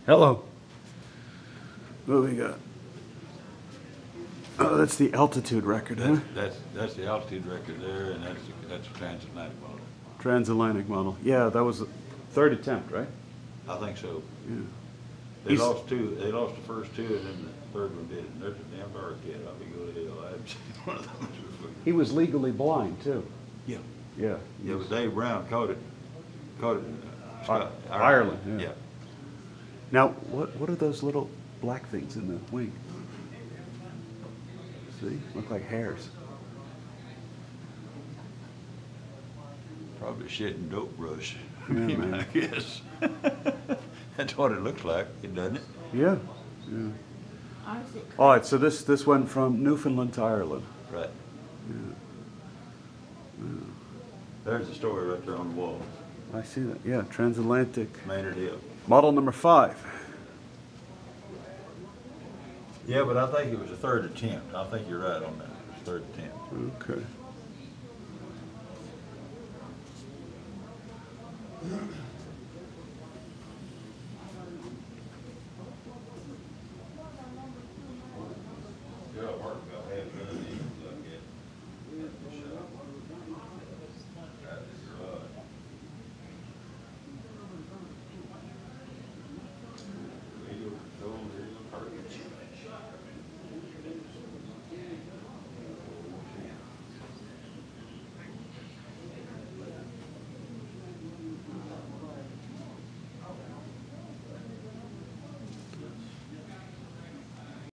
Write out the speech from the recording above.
Hello. What do we got? Oh, that's the altitude record, huh? That's the altitude record there, and that's a transatlantic model. Transatlantic model. Yeah, that was the third attempt, right? I think so. Yeah. They lost two. They lost the first two, and then the third one did. And there's a damn dark kid. I'll be going to hell. I haven't seen one of them. He was legally blind, too. Yeah. Yeah. Yeah, but Dave Brown caught it. Caught it in Ireland. Yeah. Yeah. Now, what are those little black things in the wing? See? Look like hairs. Probably shitting dope brush. Yeah, man. I guess. That's what it looks like, doesn't it? Yeah. Yeah. All right, so this went from Newfoundland to Ireland. Right. Yeah. Yeah. There's the story right there on the wall. I see that. Yeah, transatlantic. Maynard Hill. Model number 5. Yeah, but I think it was a third attempt. I think you're right on that. It was a third attempt. Okay.